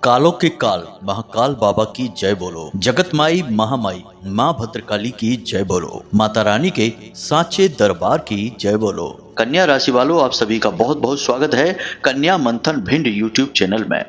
कालों के काल महाकाल बाबा की जय बोलो। जगत माई महामाई माँ भद्रकाली की जय बोलो। माता रानी के साचे दरबार की जय बोलो। कन्या राशि वालों, आप सभी का बहुत बहुत स्वागत है कन्या मंथन भिंड यूट्यूब चैनल में।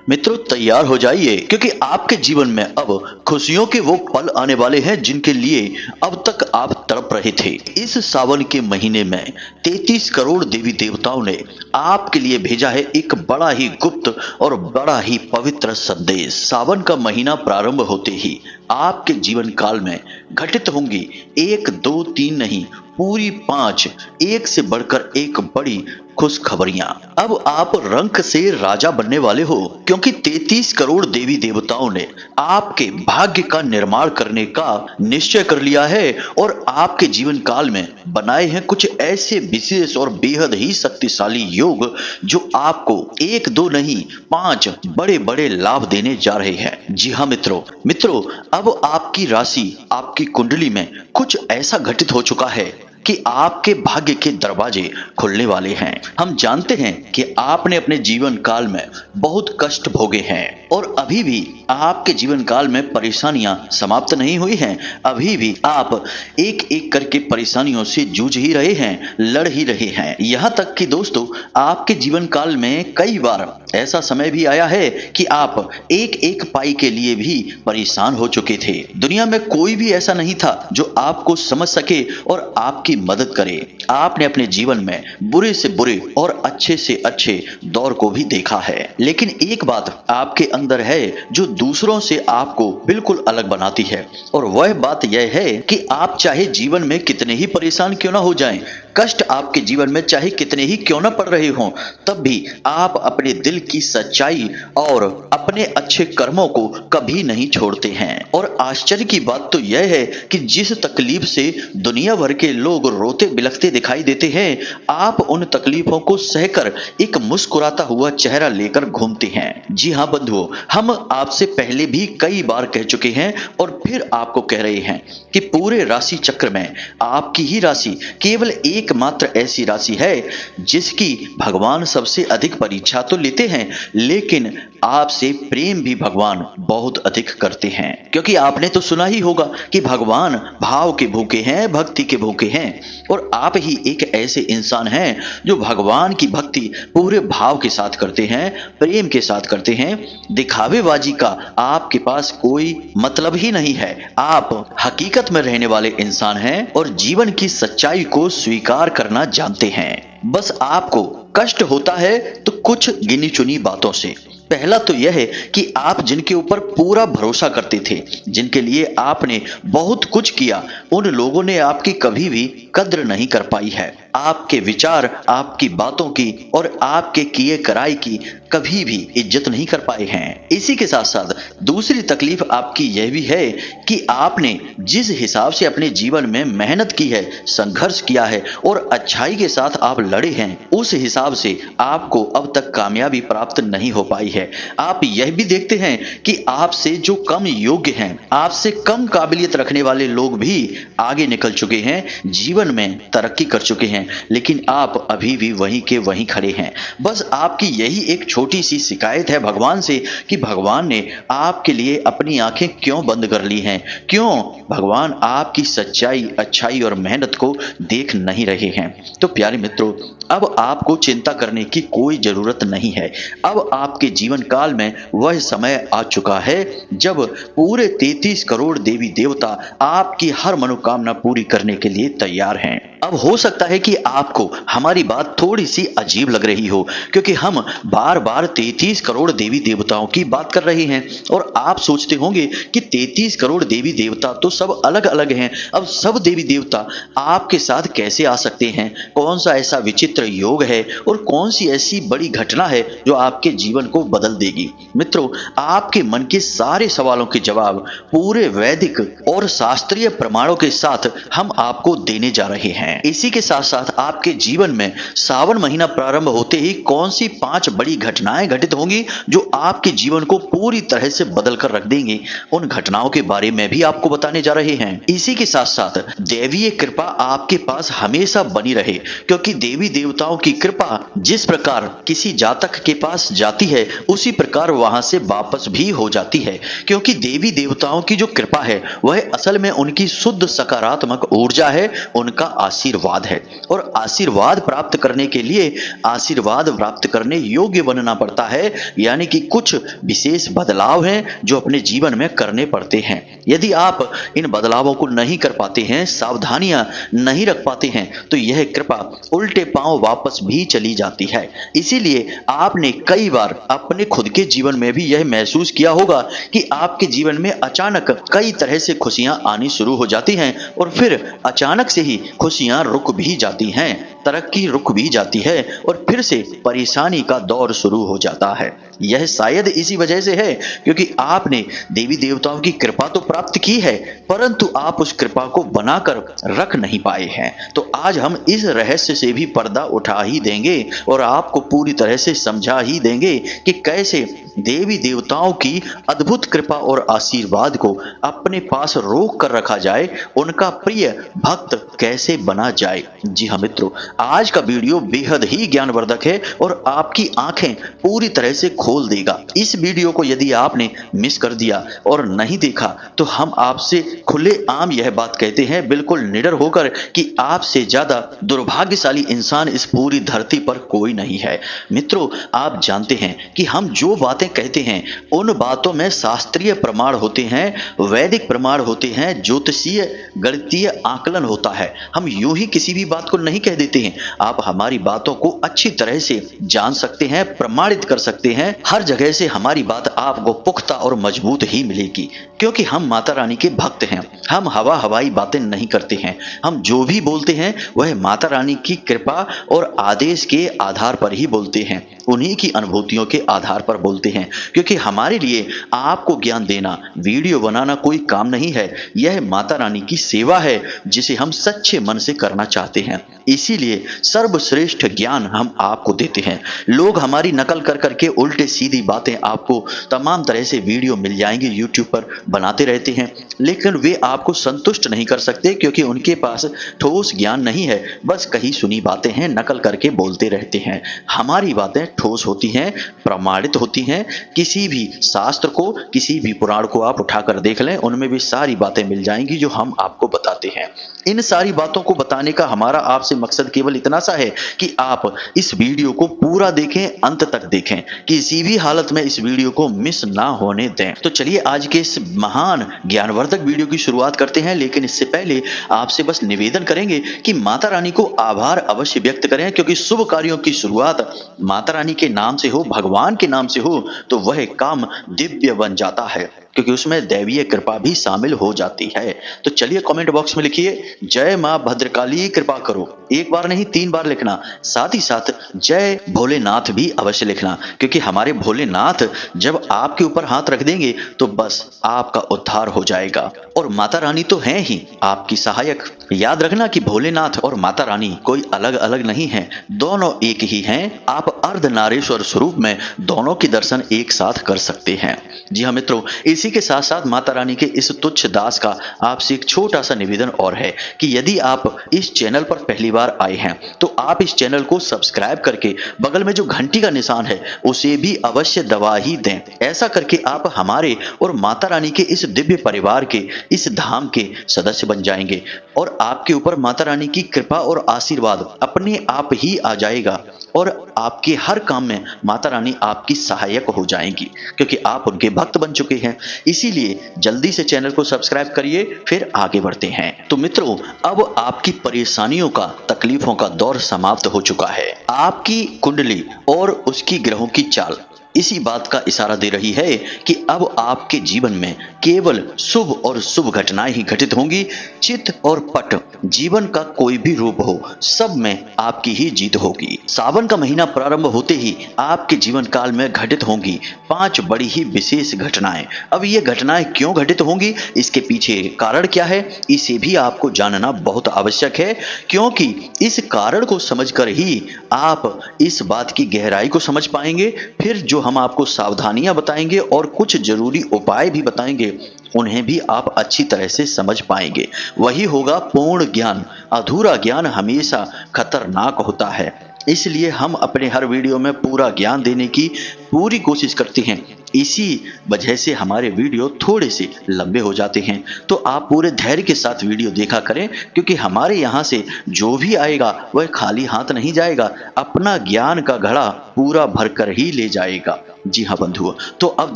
मित्रों, तैयार हो जाइए क्योंकि आपके जीवन में अब खुशियों के वो पल आने वाले हैं जिनके लिए अब तक आप तड़प रहे थे। इस सावन के महीने में 33 करोड़ देवी देवताओं ने आपके लिए भेजा है एक बड़ा ही गुप्त और बड़ा ही पवित्र संदेश। सावन का महीना प्रारंभ होते ही आपके जीवन काल में घटित होंगी 1, 2, 3 नहीं, पूरी 5 एक से बढ़कर एक बड़ी खुशखबरियां। अब आप रंक से राजा बनने वाले हो क्योंकि 33 करोड़ देवी देवताओं ने आपके भाग्य का निर्माण करने का निश्चय कर लिया है और आपके जीवन काल में बनाए हैं कुछ ऐसे विशेष और बेहद ही शक्तिशाली योग जो आपको 1, 2 नहीं 5 बड़े बड़े लाभ देने जा रहे हैं। जी हाँ मित्रों, अब आपकी राशि आपकी कुंडली में कुछ ऐसा घटित हो चुका है कि आपके भाग्य के दरवाजे खुलने वाले हैं। हम जानते हैं कि आपने अपने जीवन काल में बहुत कष्ट भोगे हैं और अभी भी आपके जीवन काल में परेशानियां समाप्त नहीं हुई हैं। अभी भी आप एक एक करके परेशानियों से जूझ ही रहे हैं, लड़ ही रहे हैं। यहाँ तक कि दोस्तों, आपके जीवन काल में कई बार ऐसा समय भी आया है कि आप एक एक पाई के लिए भी परेशान हो चुके थे। दुनिया में कोई भी ऐसा नहीं था जो आपको समझ सके और आपकी मदद करे। आपने अपने जीवन में बुरे से बुरे और अच्छे से अच्छे दौर को भी देखा है, लेकिन एक बात आपके अंदर है जो दूसरों से आपको बिल्कुल अलग बनाती है और वह बात यह है कि आप चाहे जीवन में कितने ही परेशान क्यों ना हो जाएं, कष्ट आपके जीवन में चाहे कितने ही क्यों ना पड़ रहे हों, तब भी आप अपने दिल की सच्चाई और अपने अच्छे कर्मों को कभी नहीं छोड़ते हैं। और आश्चर्य की बात तो यह है कि जिस तकलीफ से दुनिया भर के लोग रोते बिलखते दिखाई देते हैं, आप उन तकलीफों को सहकर एक मुस्कुराता हुआ चेहरा लेकर घूमते हैं। जी हाँ बंधुओं, हम आपसे पहले भी कई बार कह चुके हैं और फिर आपको कह रहे हैं कि पूरे राशि चक्र में आपकी ही राशि केवल एकमात्र ऐसी राशि है जिसकी भगवान सबसे अधिक परीक्षा तो लेते हैं, लेकिन आपसे प्रेम भी भगवान बहुत अधिक करते हैं। क्योंकि आपने तो सुना ही होगा कि भगवान भाव के भूखे हैं, भक्ति के भूखे हैं, और आप ही एक ऐसे इंसान हैं जो भगवान की भक्ति पूरे भाव के साथ करते हैं, प्रेम के साथ करते हैं। दिखावेबाजी का आपके पास कोई मतलब ही नहीं है। आप हकीकत में रहने वाले इंसान हैं और जीवन की सच्चाई को स्वीकार करना जानते हैं। बस आपको कष्ट होता है तो कुछ गिनी चुनी बातों से। पहला तो यह है कि आप जिनके ऊपर पूरा भरोसा करते थे, जिनके लिए आपने बहुत कुछ किया, उन लोगों ने आपकी कभी भी कद्र नहीं कर पाई है। आपके विचार, आपकी बातों की और आपके किए कराई की कभी भी इज्जत नहीं कर पाए हैं। इसी के साथ साथ दूसरी तकलीफ आपकी यह भी है कि आपने जिस हिसाब से अपने जीवन में मेहनत की है, संघर्ष किया है और अच्छाई के साथ आप लड़े हैं, उस हिसाब से आपको अब तक कामयाबी प्राप्त नहीं हो पाई है। आप यह भी देखते हैं कि आपसे जो कम योग्य हैं, आपसे कम काबिलियत रखने वाले लोग भी आगे निकल चुके हैं, जीवन में तरक्की कर चुके हैं, लेकिन आप अभी भी वहीं के वहीं खड़े हैं। बस आपकी यही एक छोटी सी शिकायत है भगवान से कि भगवान ने आपके लिए अपनी आंखें क्यों बंद कर ली हैं, क्यों भगवान आपकी सच्चाई, अच्छाई और मेहनत को देख नहीं रहे हैं। तो प्यारे मित्रों, अब आपको चिंता करने की कोई जरूरत नहीं है। अब आपके जीवन काल में वह समय आ चुका है जब पूरे 33 करोड़ देवी देवता आपकी हर मनोकामना पूरी करने के लिए तैयार हैं। अब हो सकता है कि आपको हमारी बात थोड़ी सी अजीब लग रही हो क्योंकि हम बार बार 33 करोड़ देवी देवताओं की बात कर रहे हैं और आप सोचते होंगे कि 33 करोड़ देवी देवता तो सब अलग अलग हैं, अब सब देवी देवता आपके साथ कैसे आ सकते हैं? कौन सा ऐसा विचित्र योग है और कौन सी ऐसी बड़ी घटना है जो आपके जीवन को बदल देगी? मित्रों, आपके मन के सारे सवालों के जवाब पूरे वैदिक और शास्त्रीय प्रमाणों के साथ हम आपको देने जा रहे हैं। हैं। इसी के साथ साथ आपके जीवन में सावन महीना प्रारंभ होते ही कौन सी 5 बड़ी घटनाएं घटित होंगी जो आपके जीवन को पूरी तरह से बदल कर रख देंगी, उन घटनाओं के बारे में भी आपको बताने जा रहे हैं। इसी के साथ साथ दैवीय कृपा आपके पास हमेशा बनी रहे, क्योंकि देवी देवताओं की कृपा जिस प्रकार किसी जातक के पास जाती है उसी प्रकार वहां से वापस भी हो जाती है, क्योंकि देवी देवताओं की जो कृपा है वह असल में उनकी शुद्ध सकारात्मक ऊर्जा है, उनका आशीर्वाद है। और आशीर्वाद प्राप्त करने के लिए आशीर्वाद प्राप्त करने योग्य बनना पड़ता है, यानी कि कुछ विशेष बदलाव हैं जो अपने जीवन में करने पड़ते हैं। यदि आप इन बदलावों को नहीं कर पाते हैं, सावधानियां नहीं रख पाते हैं, तो यह कृपा उल्टे पांव वापस भी चली जाती है। इसीलिए आपने कई बार अपने खुद के जीवन में भी यह महसूस किया होगा कि आपके जीवन में अचानक कई तरह से खुशियां आनी शुरू हो जाती हैं और फिर अचानक से ही खुशियां रुक भी जाती हैं, तरक्की रुक भी जाती है और फिर से परेशानी का दौर शुरू हो जाता है। यह शायद इसी वजह से है क्योंकि आपने देवी देवताओं की कृपा तो प्राप्त की है, परंतु आप उस कृपा को बनाकर रख नहीं पाए हैं। तो आज हम इस रहस्य से भी पर्दा उठा ही देंगे और आपको पूरी तरह से समझा ही देंगे कि कैसे देवी देवताओं की अद्भुत कृपा और आशीर्वाद को अपने पास रोक कर रखा जाए, उनका प्रिय भक्त कैसे बना जाए। जी हाँ मित्रों, आज का वीडियो बेहद ही ज्ञानवर्धक है और आपकी आंखें पूरी तरह से खोल देगा। इस वीडियो को यदि आपने मिस कर दिया और नहीं देखा तो हम आपसे खुले आम यह बात कहते हैं, बिल्कुल निडर होकर, कि आपसे ज्यादा दुर्भाग्यशाली इंसान इस पूरी धरती पर कोई नहीं है। मित्रों, आप जानते हैं कि हम जो बातें कहते हैं उन बातों में शास्त्रीय प्रमाण होते हैं, वैदिक प्रमाण होते हैं, ज्योतिषीय गणितीय आकलन होता है। हम यूं ही किसी भी बात को नहीं कह देते हैं। आप हमारी बातों को अच्छी तरह से जान सकते हैं, प्रमाणित कर सकते हैं। हर जगह से हमारी बात आपको पुख्ता और मजबूत ही मिलेगी, क्योंकि हम माता रानी के भक्त हैं। हम हवाई बातें नहीं करते हैं। हम जो भी बोलते हैं वह माता रानी की कृपा और आदेश के आधार पर ही बोलते हैं, उन्हीं की अनुभूतियों के आधार पर बोलते हैं, क्योंकि हमारे लिए आपको ज्ञान देना, वीडियो बनाना कोई काम नहीं है। यह माता रानी की सेवा है जिसे हम सच्चे मन से करना चाहते हैं। इसीलिए सर्वश्रेष्ठ ज्ञान हम आपको देते हैं। लोग हमारी नकल कर करके उल्टे सीधी बातें आपको तमाम तरह से वीडियो मिल जाएंगे, यूट्यूब पर बनाते रहते हैं, लेकिन वे आपको संतुष्ट नहीं कर सकते क्योंकि उनके पास ठोस ज्ञान नहीं है। बस कही सुनी बातें हैं, नकल करके बोलते रहते हैं। हमारी बातें ठोस होती हैं, प्रमाणित होती हैं। किसी भी शास्त्र को, किसी भी पुराण को आप उठाकर देख लें, उनमें भी सारी बातें मिल जाएंगी जो हम आपको बताते हैं। इन सारी बातों को बताने का हमारा आपसे मकसद केवल इतना सा है कि आप इस वीडियो को पूरा देखें, अंत तक देखें, किसी भी हालत में इस वीडियो को मिस ना होने दें। तो चलिए आज के इस महान ज्ञानवर्धक वीडियो की शुरुआत करते हैं, लेकिन इससे पहले आपसे बस निवेदन करेंगे कि माता रानी को आभार अवश्य व्यक्त करें, क्योंकि शुभ कार्यों की शुरुआत माता रानी के नाम से हो, भगवान के नाम से हो, तो वह काम दिव्य बन जाता है, क्योंकि उसमें दैवीय कृपा भी शामिल हो जाती है। तो चलिए कमेंट बॉक्स में लिखिए जय मां भद्रकाली कृपा करो, एक बार नहीं 3 बार लिखना। साथ ही साथ जय भोलेनाथ भी अवश्य लिखना, क्योंकि हमारे भोलेनाथ जब आपके ऊपर हाथ रख देंगे तो बस आपका उद्धार हो जाएगा। और माता रानी तो हैं ही आपकी सहायक। याद रखना कि भोलेनाथ और माता रानी कोई अलग अलग नहीं है, दोनों एक ही हैं। आप अर्धनारीश्वर स्वरूप में दोनों के दर्शन एक साथ कर सकते हैं। जी हाँ मित्रों, इसी के साथ साथ माता रानी के इस तुच्छ दास का आपसे एक छोटा सा निवेदन और है कि यदि आप इस चैनल पर पहली बार आए हैं तो आप इस चैनल को सब्सक्राइब करके बगल में जो घंटी का निशान है उसे भी अवश्य दबा ही दें। ऐसा करके आप हमारे और माता रानी के इस दिव्य परिवार के, इस धाम के सदस्य बन जाएंगे और आपके ऊपर माता रानी की कृपा और आशीर्वाद अपने आप ही आ जाएगा और आपके हर काम में माता रानी आपकी सहायक हो जाएंगी, क्योंकि आप उनके भक्त बन चुके हैं। इसीलिए जल्दी से चैनल को सब्सक्राइब करिए, फिर आगे बढ़ते हैं। तो मित्रों, अब आपकी परेशानियों का, तकलीफों का दौर समाप्त हो चुका है। आपकी कुंडली और उसकी ग्रहों की चाल इसी बात का इशारा दे रही है कि अब आपके जीवन में केवल शुभ और शुभ घटनाएं ही घटित होंगी। चित और पट जीवन का कोई भी रूप हो, सब में आपकी ही जीत होगी। सावन का महीना प्रारंभ होते ही आपके जीवन काल में घटित होंगी 5 बड़ी ही विशेष घटनाएं। अब ये घटनाएं क्यों घटित होंगी, इसके पीछे कारण क्या है, इसे भी आपको जानना बहुत आवश्यक है, क्योंकि इस कारण को समझकर ही आप इस बात की गहराई को समझ पाएंगे। फिर जो हम आपको सावधानियां बताएंगे और कुछ जरूरी उपाय भी बताएंगे, उन्हें भी आप अच्छी तरह से समझ पाएंगे। वही होगा पूर्ण ज्ञान। अधूरा ज्ञान हमेशा खतरनाक होता है, इसलिए हम अपने हर वीडियो में पूरा ज्ञान देने की पूरी कोशिश करते हैं। इसी वजह से हमारे वीडियो थोड़े से लंबे हो जाते हैं, तो आप पूरे धैर्य के साथ वीडियो देखा करें, क्योंकि हमारे यहाँ से जो भी आएगा वह खाली हाथ नहीं जाएगा, अपना ज्ञान का घड़ा पूरा भरकर ही ले जाएगा। जी हाँ बंधुओं, तो अब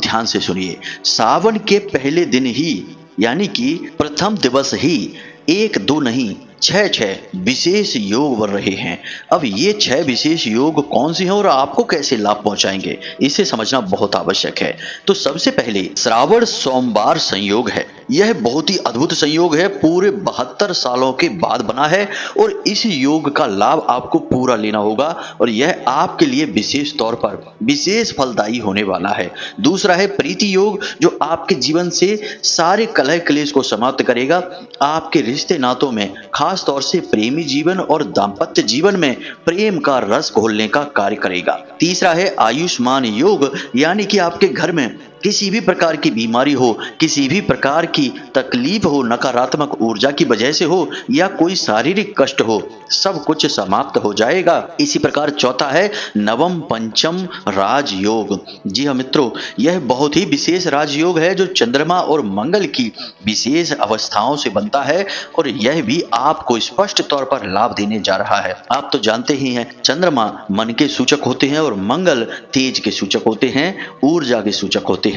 ध्यान से सुनिए। सावन के पहले दिन ही, यानी कि प्रथम दिवस ही 1 2 नहीं 6 विशेष योग बन रहे हैं। अब ये 6 विशेष योग कौन से हैं और आपको कैसे लाभ पहुंचाएंगे, इसे समझना बहुत आवश्यक है। तो सबसे पहले श्रावण सोमवार संयोग है। यह बहुत ही अद्भुत संयोग है, पूरे 72 सालों के बाद बना है और इस योग का लाभ आपको पूरा लेना होगा और यह आपके लिए विशेष तौर पर विशेष फलदायी होने वाला है। दूसरा है प्रीति योग, जो आपके जीवन से सारे कलह क्लेश को समाप्त करेगा, आपके रिश्ते नातों में खास तौर से प्रेमी जीवन और दाम्पत्य जीवन में प्रेम का रस घोलने का कार्य करेगा। तीसरा है आयुष्मान योग, यानी कि आपके घर में किसी भी प्रकार की बीमारी हो, किसी भी प्रकार की तकलीफ हो, नकारात्मक ऊर्जा की वजह से हो या कोई शारीरिक कष्ट हो, सब कुछ समाप्त हो जाएगा। इसी प्रकार चौथा है नवम पंचम राजयोग। जी हाँ मित्रों, यह बहुत ही विशेष राजयोग है जो चंद्रमा और मंगल की विशेष अवस्थाओं से बनता है और यह भी आपको स्पष्ट तौर पर लाभ देने जा रहा है। आप तो जानते ही हैं, चंद्रमा मन के सूचक होते हैं और मंगल तेज के सूचक होते हैं, ऊर्जा के सूचक होते हैं।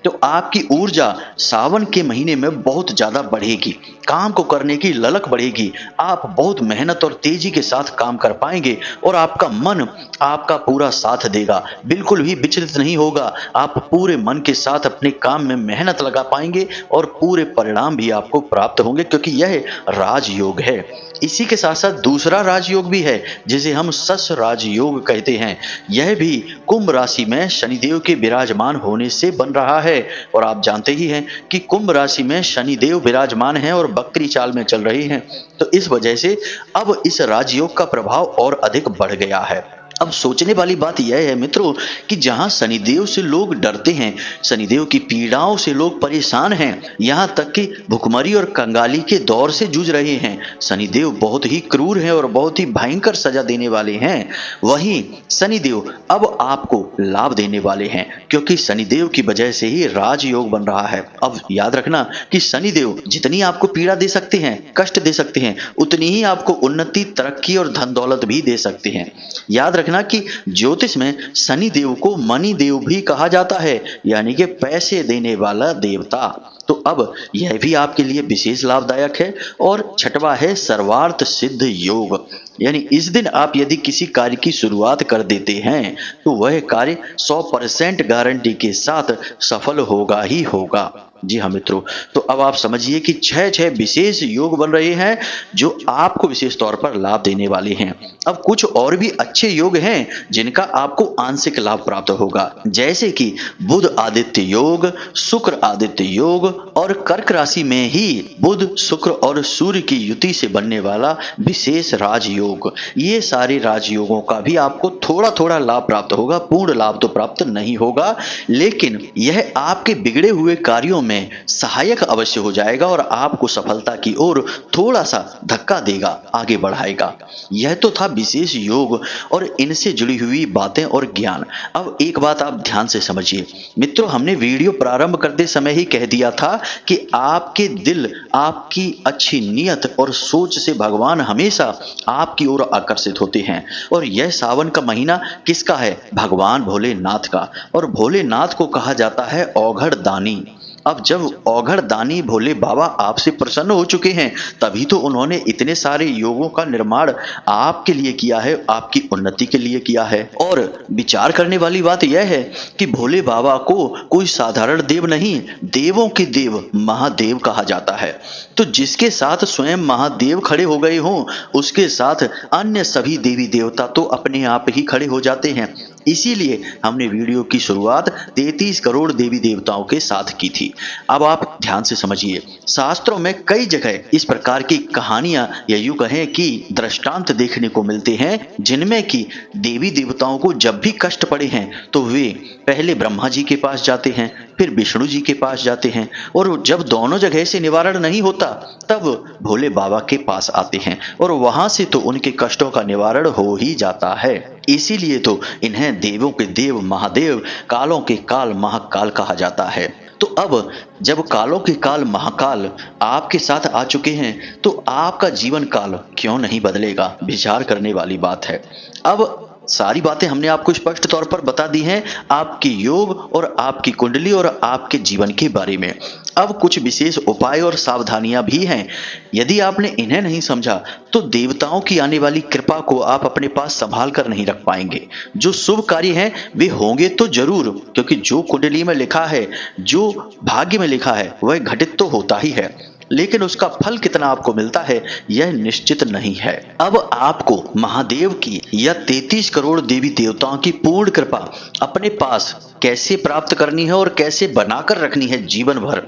तो आपकी ऊर्जा सावन के महीने में बहुत ज्यादा बढ़ेगी, काम को करने की ललक बढ़ेगी, आप बहुत मेहनत और तेजी के साथ काम कर पाएंगे और आपका मन आपका पूरा साथ देगा, बिल्कुल भी विचलित नहीं होगा। आप पूरे मन के साथ अपने काम में मेहनत लगा पाएंगे और पूरे परिणाम भी आपको प्राप्त होंगे, क्योंकि यह राजयोग है। इसी के साथ साथ दूसरा राजयोग भी है, जिसे हम सस राजयोग कहते हैं। यह भी कुंभ राशि में शनिदेव के विराजमान होने से बन रहा है और आप जानते ही हैं कि कुंभ राशि में शनिदेव विराजमान हैं और बकरी चाल में चल रहे हैं, तो इस वजह से अब इस राजयोग का प्रभाव और अधिक बढ़ गया है। अब सोचने वाली बात यह है मित्रों कि जहां शनिदेव से लोग डरते हैं, शनिदेव की पीड़ाओं से लोग परेशान हैं, यहां तक कि भुखमरी और कंगाली के दौर से जूझ रहे हैं, शनिदेव बहुत ही क्रूर हैं और बहुत ही भयंकर सजा देने वाले हैं, वहीं शनिदेव अब आपको लाभ देने वाले हैं, क्योंकि शनिदेव की वजह से ही राजयोग बन रहा है। अब याद रखना कि शनिदेव जितनी आपको पीड़ा दे सकते हैं, कष्ट दे सकते हैं, उतनी ही आपको उन्नति, तरक्की और धन दौलत भी दे सकते हैं। याद रखना कि ज्योतिष में शनि देव को मणि देव भी कहा जाता है, यानी कि पैसे देने वाला देवता। तो अब यह भी आपके लिए विशेष लाभदायक है। और छठवां है सर्वार्थ सिद्ध योग, यानी इस दिन आप यदि किसी कार्य की शुरुआत कर देते हैं तो वह कार्य 100% गारंटी के साथ सफल होगा ही होगा। जी हाँ मित्रों, तो अब आप समझिए कि 6 विशेष योग बन रहे हैं जो आपको विशेष तौर पर लाभ देने वाले हैं। अब कुछ और भी अच्छे योग हैं जिनका आपको आंशिक लाभ प्राप्त होगा, जैसे कि बुध आदित्य योग, शुक्र आदित्य योग और कर्क राशि में ही बुध, शुक्र और सूर्य की युति से बनने वाला विशेष राजयोग। ये सारे राजयोगों का भी आपको थोड़ा थोड़ा लाभ प्राप्त होगा, पूर्ण लाभ तो प्राप्त नहीं होगा, लेकिन यह आपके बिगड़े हुए कार्यों में सहायक अवश्य हो जाएगा और आपको सफलता की ओर थोड़ा सा धक्का देगा, आगे बढ़ाएगा। यह तो था विशेष योग और इनसे जुड़ी हुई बातें और ज्ञान। अब एक बात आप ध्यान से समझिए मित्रों, हमने वीडियो प्रारंभ करते समय ही कह दिया था कि आपके दिल, आपकी अच्छी नीयत और सोच से भगवान हमेशा आपकी ओर आकर्षित होते हैं। और यह सावन का महीना किसका है? भगवान भोलेनाथ का। और भोलेनाथ को कहा जाता है औघड़ दानी। अब जब औघड़ दानी भोले बाबा आपसे प्रसन्न हो चुके हैं, तभी तो उन्होंने इतने सारे योगों का निर्माण आपके लिए किया है, आपकी उन्नति के लिए किया है। और विचार करने वाली बात यह है कि भोले बाबा को कोई साधारण देव नहीं, देवों के देव महादेव कहा जाता है। तो जिसके साथ स्वयं महादेव खड़े हो गए हों, उसके साथ अन्य सभी देवी देवता तो अपने आप ही खड़े हो जाते हैं। इसीलिए हमने वीडियो की शुरुआत 33 करोड़ देवी देवताओं के साथ की थी। अब आप ध्यान से समझिए, शास्त्रों में कई जगह इस प्रकार की कहानियां या यूं कहें कि दृष्टांत देखने को मिलते हैं, जिनमें कि देवी देवताओं को जब भी कष्ट पड़े हैं तो वे पहले ब्रह्मा जी के पास जाते हैं, फिर विष्णु जी के पास जाते हैं, और जब दोनों जगह से निवारण नहीं होता तब भोले बाबा के पास आते हैं, और वहां से तो उनके कष्टों का निवारण हो ही जाता है। इसीलिए तो इन्हें देवों के देव महादेव, कालों के काल महाकाल कहा जाता है। तो अब जब कालों के काल महाकाल आपके साथ आ चुके हैं, तो आपका जीवन काल क्यों नहीं बदलेगा? विचार करने वाली बात है। अब सारी बातें हमने आपको स्पष्ट तौर पर बता दी हैं, आपके योग और आपकी कुंडली और आपके जीवन के बारे में। अब कुछ विशेष उपाय और सावधानियां भी हैं। यदि आपने इन्हें नहीं समझा तो देवताओं की आने वाली कृपा को आप अपने पास संभाल कर नहीं रख पाएंगे। जो शुभ कार्य हैं वे होंगे तो जरूर, क्योंकि जो कुंडली में लिखा है, जो भाग्य में लिखा है, वह घटित तो होता ही है, लेकिन उसका फल कितना आपको मिलता है यह निश्चित नहीं है। अब आपको महादेव की या 33 करोड़ देवी देवताओं की पूर्ण कृपा अपने पास कैसे प्राप्त करनी है और कैसे बनाकर रखनी है जीवन भर,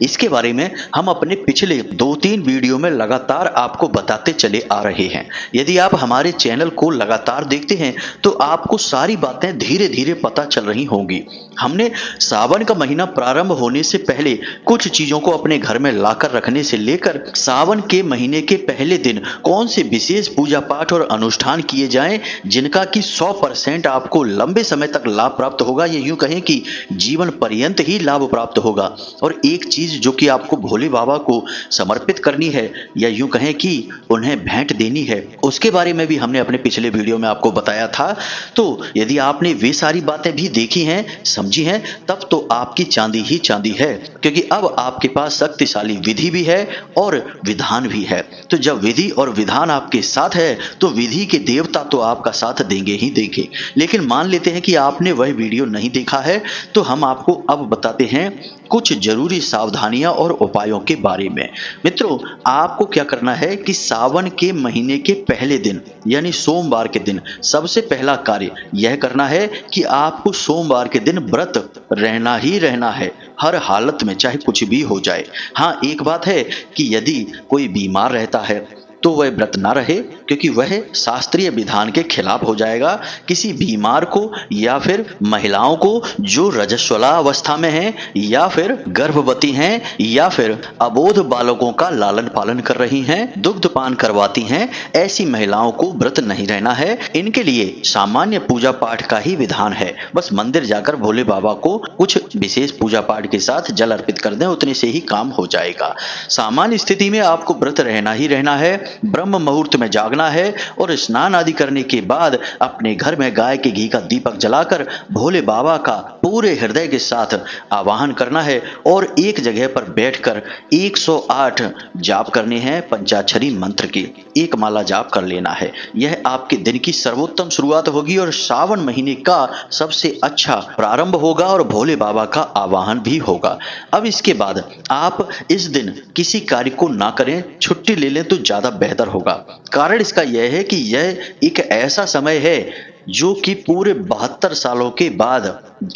इसके बारे में हम अपने पिछले 2-3 वीडियो में लगातार आपको बताते चले आ रहे हैं। यदि आप हमारे चैनल को लगातार देखते हैं तो आपको सारी बातें धीरे धीरे पता चल रही होंगी। हमने सावन का महीना प्रारंभ होने से पहले कुछ चीजों को अपने घर में लाकर रखने से लेकर सावन के महीने के पहले दिन कौन से विशेष पूजा पाठ और अनुष्ठान किए जाएं जिनका कि 100% आपको लंबे समय तक लाभ प्राप्त होगा, ये यूं कहें कि जीवन पर्यंत ही लाभ प्राप्त होगा। और एक चीज जो कि आपको भोले बाबा को समर्पित करनी है या यूं कहें कि उन्हें भेंट देनी है, उसके बारे में भी हमने अपने पिछले वीडियो में आपको बताया था। तो यदि आपने वे सारी बातें भी देखी हैं, समझी हैं, तब तो आपकी चांदी ही चांदी है, क्योंकि अब आपके पास शक्तिशाली विधि भी है और विधान भी है। तो जब विधि और विधान आपके साथ है तो विधि के देवता तो आपका साथ देंगे ही देंगे। लेकिन मान लेते हैं कि आपने वह वीडियो नहीं देखा है, तो हम आपको अब बताते हैं कुछ जरूरी सावधानियां और उपायों के बारे में। मित्रों, आपको क्या करना है कि सावन के महीने के पहले दिन यानी सोमवार के दिन सबसे पहला कार्य यह करना है कि आपको सोमवार के दिन व्रत रहना ही रहना है, हर हालत में, चाहे कुछ भी हो जाए। हाँ, एक बात है कि यदि कोई बीमार रहता है तो वह व्रत ना रहे, क्योंकि वह शास्त्रीय विधान के खिलाफ हो जाएगा। किसी बीमार को या फिर महिलाओं को जो रजस्वला अवस्था में हैं या फिर गर्भवती हैं या फिर अबोध बालकों का लालन पालन कर रही हैं, दुग्धपान करवाती हैं, ऐसी महिलाओं को व्रत नहीं रहना है। इनके लिए सामान्य पूजा पाठ का ही विधान है। बस मंदिर जाकर भोले बाबा को कुछ विशेष पूजा पाठ के साथ जल अर्पित कर दें, उतने से ही काम हो जाएगा। सामान्य स्थिति में आपको व्रत रहना ही रहना है, ब्रह्म मुहूर्त में जागना है और स्नान आदि करने के बाद अपने घर में गाय के घी का दीपक जलाकर भोले बाबा का पूरे हृदय के साथ आवाहन करना है और एक जगह पर बैठकर 108 जाप करने हैं पंचाक्षरी मंत्र की। एक माला जाप कर लेना है। यह आपके दिन की सर्वोत्तम शुरुआत होगी और सावन महीने का सबसे अच्छा प्रारंभ होगा और भोले बाबा का आवाहन भी होगा। अब इसके बाद आप इस दिन किसी कार्य को ना करें, छुट्टी ले लें तो ज्यादा बेहतर होगा। कारण इसका यह है कि यह एक ऐसा समय है जो कि पूरे 72 सालों के बाद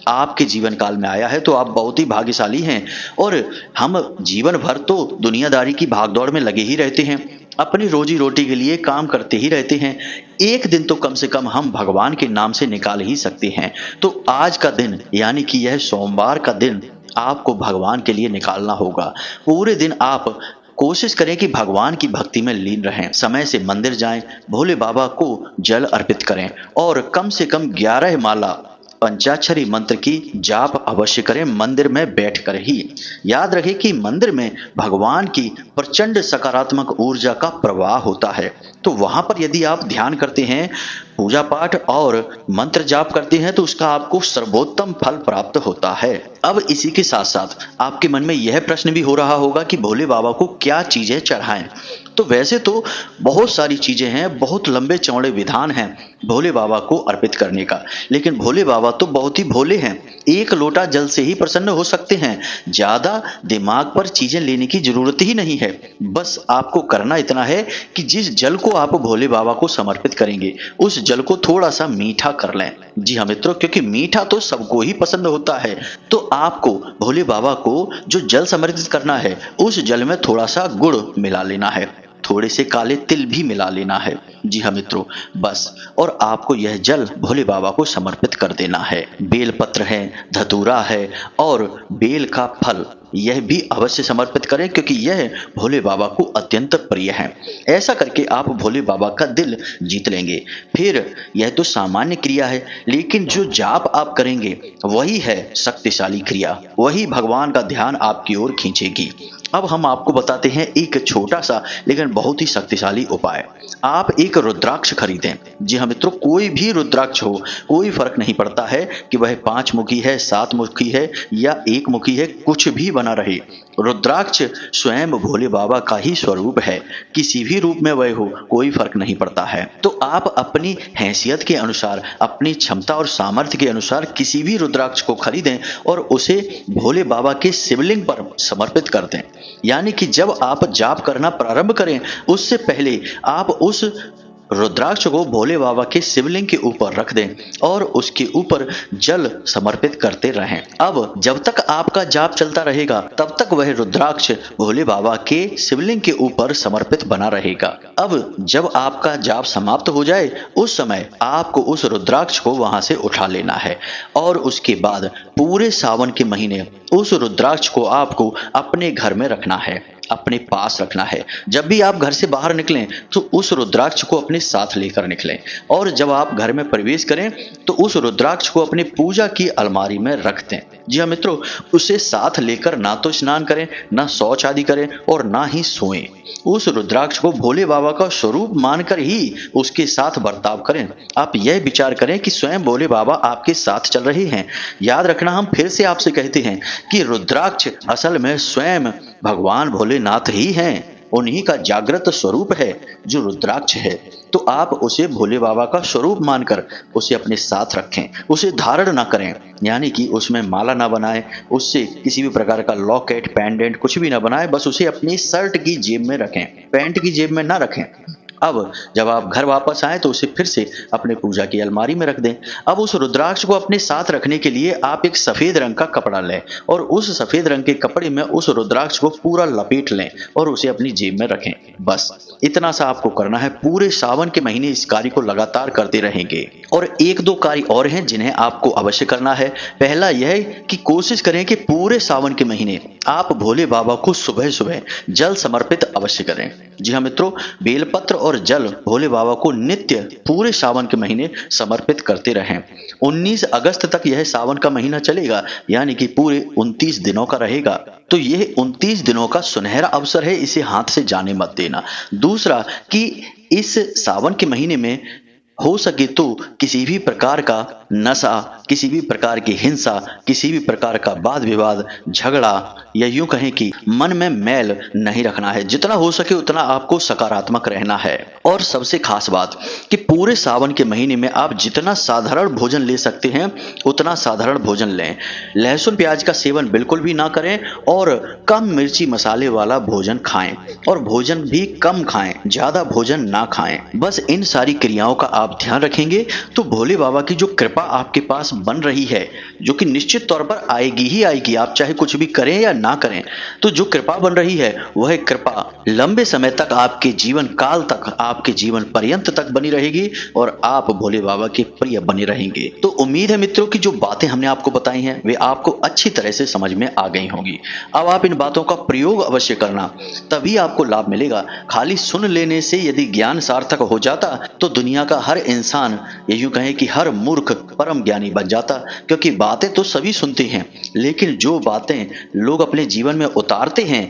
आपके जीवन काल में आया है। तो आप बहुत ही भाग्यशाली हैं। और हम जीवन भर तो दुनियादारी की भागदौड़ में लगे ही रहते हैं, अपनी रोजी रोटी के लिए काम करते ही रहते हैं। एक दिन तो कम से कम हम भगवान के नाम से निकाल ही सकते हैं। तो आज का दिन यानी कि यह सोमवार का दिन आपको भगवान के लिए निकालना होगा। पूरे दिन आप कोशिश करें कि भगवान की भक्ति में लीन रहें। समय से मंदिर जाएं, भोले बाबा को जल अर्पित करें और कम से कम 11 माला पंचाक्षरी मंत्र की जाप अवश्य करें, मंदिर में बैठकर ही। याद रखें कि मंदिर में भगवान की प्रचंड सकारात्मक ऊर्जा का प्रवाह होता है। तो वहां पर यदि आप ध्यान करते हैं पूजा पाठ और मंत्र जाप करते हैं तो उसका आपको सर्वोत्तम फल प्राप्त होता है। अब इसी के साथ साथ आपके मन में यह प्रश्न भी हो रहा होगा कि भोले बाबा को क्या चीजें चढ़ाएं। तो वैसे तो बहुत सारी चीजें हैं, बहुत लंबे चौड़े विधान हैं भोले बाबा को अर्पित करने का, लेकिन भोले बाबा तो बहुत ही भोले हैं, एक लोटा जल से ही प्रसन्न हो सकते हैं। ज्यादा दिमाग पर चीजें लेने की जरूरत ही नहीं है। बस आपको करना इतना है कि जिस जल को आप भोले बाबा को समर्पित करेंगे उस जल को थोड़ा सा मीठा कर लें। जी हाँ मित्रों, क्योंकि मीठा तो सबको ही पसंद होता है। तो आपको भोले बाबा को जो जल समर्पित करना है उस जल में थोड़ा सा गुड़ मिला लेना है, थोड़े से काले तिल भी मिला लेना है। जी हाँ मित्रों, बस और आपको यह जल भोले बाबा को समर्पित कर देना है। बेल पत्र है, धतूरा है और बेल का फल, यह भी अवश्य समर्पित करें क्योंकि यह भोले बाबा को अत्यंत प्रिय है। ऐसा करके आप भोले बाबा का दिल जीत लेंगे। फिर यह तो सामान्य क्रिया है, लेकिन जो जाप आप करेंगे वही है शक्तिशाली क्रिया, वही भगवान का ध्यान आपकी ओर खींचेगी। अब हम आपको बताते हैं एक छोटा सा लेकिन बहुत ही शक्तिशाली उपाय। आप एक रुद्राक्ष खरीदें। जी हाँ मित्रों, कोई भी रुद्राक्ष हो, कोई फर्क नहीं पड़ता है कि वह 5 मुखी है, 7 मुखी है या 1 मुखी है, कुछ भी बना रहे। रुद्राक्ष स्वयं भोले बाबा का ही स्वरूप है, किसी भी रूप में वह हो कोई फर्क नहीं पड़ता है। तो आप अपनी हैसियत के अनुसार, अपनी क्षमता और सामर्थ्य के अनुसार किसी भी रुद्राक्ष को खरीदें और उसे भोले बाबा के शिवलिंग पर समर्पित कर दें। यानी कि जब आप जाप करना प्रारंभ करें उससे पहले आप उस रुद्राक्ष को भोले बाबा के शिवलिंग के ऊपर रख दें और उसके ऊपर जल समर्पित करते रहें। अब जब तक आपका जाप चलता रहेगा तब तक वह रुद्राक्ष भोले बाबा के शिवलिंग के ऊपर समर्पित बना रहेगा। अब जब आपका जाप समाप्त हो जाए उस समय आपको उस रुद्राक्ष को वहां से उठा लेना है और उसके बाद पूरे सावन के महीने उस रुद्राक्ष को आपको अपने घर में रखना है, अपने पास रखना है। जब भी आप घर से बाहर निकलें तो उस रुद्राक्ष को अपने साथ लेकर निकलें और जब आप घर में प्रवेश करें तो उस रुद्राक्ष को अपनी पूजा की अलमारी में रख दें। जी हाँ मित्रों, उसे साथ लेकर ना तो स्नान करें, ना शौच आदि करें और ना ही सोएं। उस रुद्राक्ष को भोले बाबा का स्वरूप मानकर ही उसके साथ बर्ताव करें। आप यह विचार करें कि स्वयं भोले बाबा आपके साथ चल रहे हैं। याद रखना, हम फिर से आपसे कहते हैं कि रुद्राक्ष असल में स्वयं भगवान भोलेनाथ ही हैं, उन्हीं का जागृत स्वरूप है जो रुद्राक्ष है। तो आप उसे भोले बाबा का स्वरूप मानकर उसे अपने साथ रखें, उसे धारण ना करें, यानी कि उसमें माला ना बनाएं, उससे किसी भी प्रकार का लॉकेट पेंडेंट कुछ भी ना बनाएं, बस उसे अपनी शर्ट की जेब में रखें, पैंट की जेब में ना रखें। अब जब आप घर वापस आए तो उसे फिर से अपने पूजा की अलमारी में रख दें। अब उस रुद्राक्ष को अपने साथ रखने के लिए आप एक सफेद रंग का कपड़ा लें और उस सफेद रंग के कपड़े में उस रुद्राक्ष को पूरा लपेट लें और उसे अपनी जेब में रखें। बस इतना सा आपको करना है। पूरे सावन के महीने इस कार्य को लगातार करते रहेंगे। और 1-2 कार्य और हैं जिन्हें आपको अवश्य करना है। पहला यह कि कोशिश करें कि पूरे सावन के महीने आप भोले बाबा को सुबह सुबह जल समर्पित अवश्य करें। जी हाँ मित्रों, बेलपत्र और जल भोले बाबा को नित्य पूरे सावन के महीने समर्पित करते रहें। 19 अगस्त तक यह सावन का महीना चलेगा, यानी कि पूरे 29 दिनों का रहेगा। तो यह 29 दिनों का सुनहरा अवसर है, इसे हाथ से जाने मत देना। दूसरा कि इस सावन के महीने में हो सके तो किसी भी प्रकार का नशा, किसी भी प्रकार की हिंसा, किसी भी प्रकार का वाद विवाद, झगड़ा या यूं कहें कि मन में मैल नहीं रखना है। जितना हो सके उतना आपको सकारात्मक रहना है। और सबसे खास बात कि पूरे सावन के महीने में आप जितना साधारण भोजन ले सकते हैं उतना साधारण भोजन लें। लहसुन प्याज का सेवन बिल्कुल भी ना करें और कम मिर्ची मसाले वाला भोजन खाएं और भोजन भी कम खाएं, ज्यादा भोजन ना खाएं। बस इन सारी क्रियाओं का आप ध्यान रखेंगे तो भोले बाबा की जो कृपा आपके पास बन रही है, जो कि निश्चित तौर पर आएगी ही आएगी, आप चाहे कुछ भी करें या ना करें, तो जो कृपा बन रही है वह कृपा लंबे समय तक, आपके जीवन काल तक, आपके जीवन पर्यंत तक बनी रहेगी और आप भोले बाबा के प्रिय बने रहेंगे। तो उम्मीद है मित्रों की जो बातें हमने आपको बताई हैं वे आपको अच्छी तरह से समझ में आ गई होंगी। अब आप इन बातों का प्रयोग अवश्य करना, तभी आपको लाभ मिलेगा। खाली सुन लेने से यदि ज्ञान सार्थक हो जाता तो दुनिया का हर इंसान, या यूं कहें कि हर मूर्ख परम ज्ञानी बन जाता। क्योंकि बातें तो सभी सुनते हैं, लेकिन जो बातें लोग अपने जीवन में उतारते हैं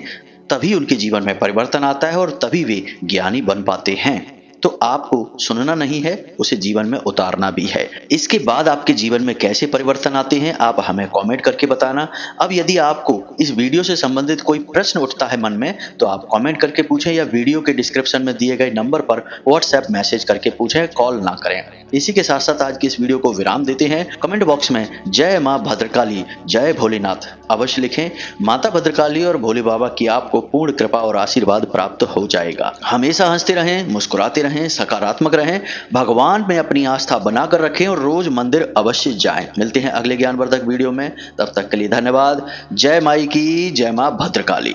तभी उनके जीवन में परिवर्तन आता है और तभी वे ज्ञानी बन पाते हैं। तो आपको सुनना नहीं है, उसे जीवन में उतारना भी है। इसके बाद आपके जीवन में कैसे परिवर्तन आते हैं आप हमें कमेंट करके बताना। अब यदि आपको इस वीडियो से संबंधित कोई प्रश्न उठता है मन में तो आप कमेंट करके पूछें या वीडियो के डिस्क्रिप्शन में दिए गए नंबर पर व्हाट्सएप मैसेज करके पूछें, कॉल ना करें। इसी के साथ साथ आज की इस वीडियो को विराम देते हैं। कमेंट बॉक्स में जय मां भद्रकाली, जय भोलेनाथ अवश्य लिखें। माता भद्रकाली और भोले बाबा की आपको पूर्ण कृपा और आशीर्वाद प्राप्त हो जाएगा। हमेशा हंसते रहें, मुस्कुराते रहें, सकारात्मक रहें, भगवान में अपनी आस्था बनाकर रखें और रोज मंदिर अवश्य जाएं। मिलते हैं अगले ज्ञानवर्धक वीडियो में, तब तक के लिए धन्यवाद। जय माई की, जय मां भद्रकाली।